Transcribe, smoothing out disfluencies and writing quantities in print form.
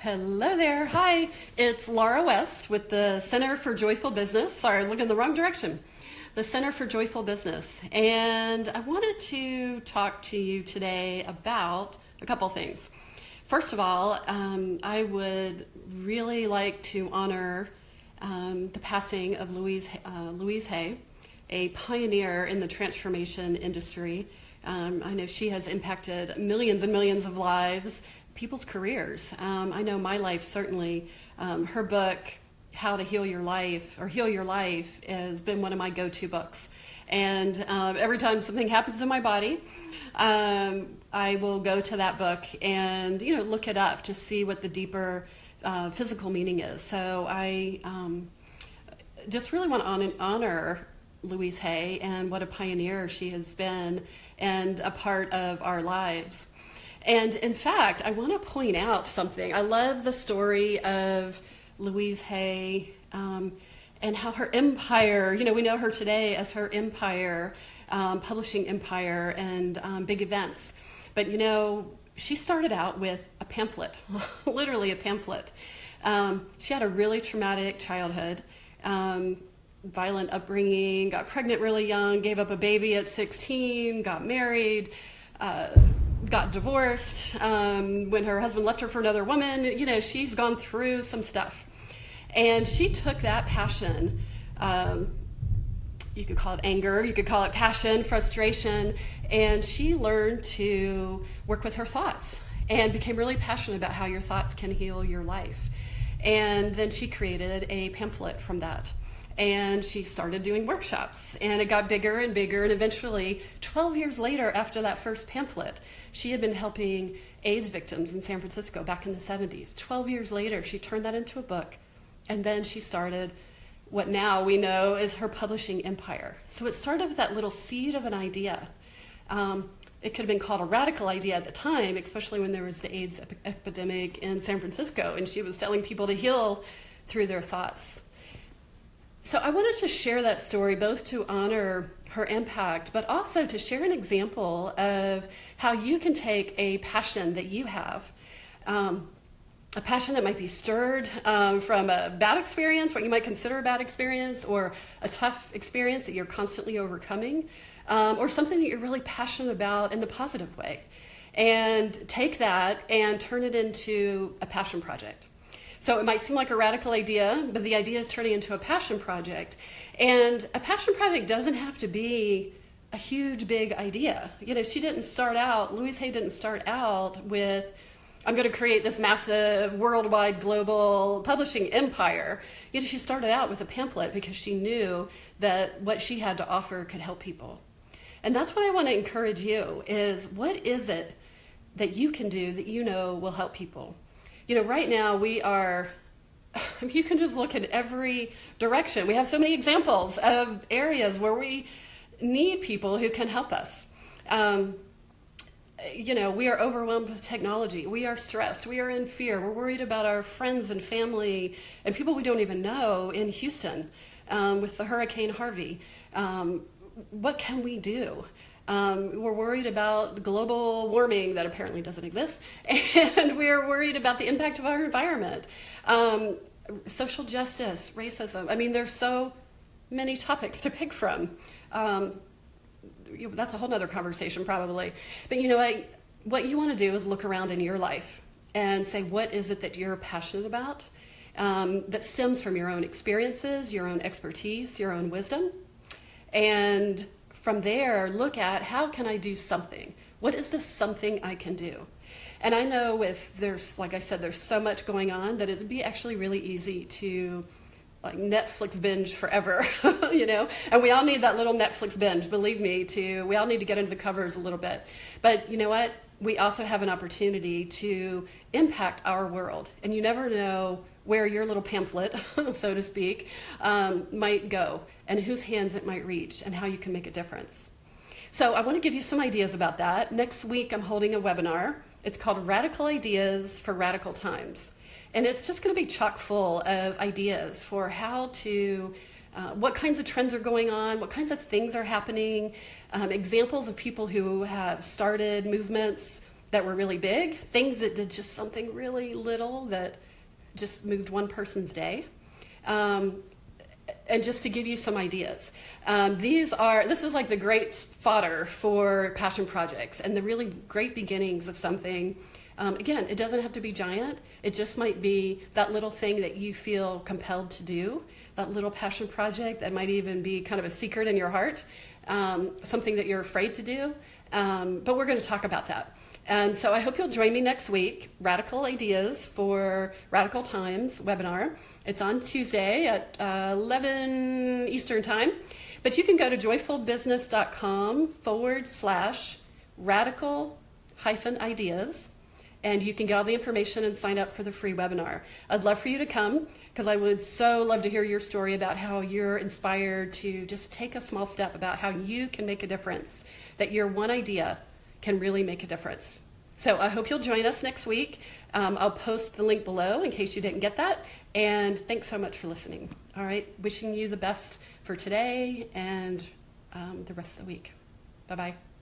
Hello there. Hi, it's Laura West with the Center for Joyful Business. Sorry, I was looking in the wrong direction. The Center for Joyful Business. And I wanted to talk to you today about a couple things. First of all, I would really like to honor the passing of Louise Hay, a pioneer in the transformation industry. I know she has impacted millions and millions of lives, people's careers. I know my life certainly. Her book, How to Heal Your Life, or Heal Your Life, has been one of my go-to books. And every time something happens in my body, I will go to that book and look it up to see what the deeper physical meaning is. So I just really want to honor Louise Hay and what a pioneer she has been and a part of our lives. And in fact, I want to point out something. I love the story of Louise Hay and how her empire, we know her today as her empire, publishing empire and big events. But she started out with a pamphlet, literally a pamphlet. She had a really traumatic childhood, violent upbringing, got pregnant really young, gave up a baby at 16, got married, got divorced when her husband left her for another woman. She's gone through some stuff. And she took that passion, you could call it anger, you could call it passion, frustration, and she learned to work with her thoughts and became really passionate about how your thoughts can heal your life. And then she created a pamphlet from that. And she started doing workshops, and it got bigger and bigger, and eventually 12 years later, after that first pamphlet, she had been helping AIDS victims in San Francisco back in the 70s. 12 years later, she turned that into a book, and then she started what now we know is her publishing empire. So it started with that little seed of an idea. It could have been called a radical idea at the time, especially when there was the AIDS epidemic in San Francisco, and she was telling people to heal through their thoughts. So I wanted to share that story both to honor her impact, but also to share an example of how you can take a passion that you have, a passion that might be stirred from a bad experience, what you might consider a bad experience, or a tough experience that you're constantly overcoming, or something that you're really passionate about in the positive way, and take that and turn it into a passion project. So it might seem like a radical idea, but the idea is turning into a passion project. And a passion project doesn't have to be a huge, big idea. Louise Hay didn't start out with, I'm going to create this massive worldwide global publishing empire. She started out with a pamphlet because she knew that what she had to offer could help people. And that's what I want to encourage you is, what is it that you can do that will help people? Right now you can just look in every direction. We have so many examples of areas where we need people who can help us. We are overwhelmed with technology. We are stressed. We are in fear. We're worried about our friends and family and people we don't even know in Houston with the Hurricane Harvey. What can we do? We're worried about global warming that apparently doesn't exist, and we're worried about the impact of our environment, social justice, racism. There's so many topics to pick from. That's a whole nother conversation probably. But what you want to do is look around in your life and say, what is it that you're passionate about that stems from your own experiences, your own expertise, your own wisdom, and from there, look at, how can I do something? What is the something I can do? And I know like I said, there's so much going on that it would be actually really easy to Netflix binge forever, and we all need that little Netflix binge, believe me, we all need to get into the covers a little bit. But you know what? We also have an opportunity to impact our world, and you never know where your little pamphlet, so to speak, might go, and whose hands it might reach, and how you can make a difference. So I want to give you some ideas about that. Next week, I'm holding a webinar. It's called Radical Ideas for Radical Times. And it's just going to be chock full of ideas for how to, what kinds of trends are going on, what kinds of things are happening, examples of people who have started movements, that were really big, things that did just something really little that just moved one person's day. And just to give you some ideas, this is like the great fodder for passion projects and the really great beginnings of something. Again, it doesn't have to be giant. It just might be that little thing that you feel compelled to do, that little passion project that might even be kind of a secret in your heart, something that you're afraid to do. But we're going to talk about that. And so I hope you'll join me next week, Radical Ideas for Radical Times webinar. It's on Tuesday at 11 Eastern Time. But you can go to joyfulbusiness.com/radical-ideas, and you can get all the information and sign up for the free webinar. I'd love for you to come, because I would so love to hear your story about how you're inspired to just take a small step about how you can make a difference, that your one idea can really make a difference. So I hope you'll join us next week. I'll post the link below in case you didn't get that. And thanks so much for listening. All right, wishing you the best for today and the rest of the week. Bye-bye.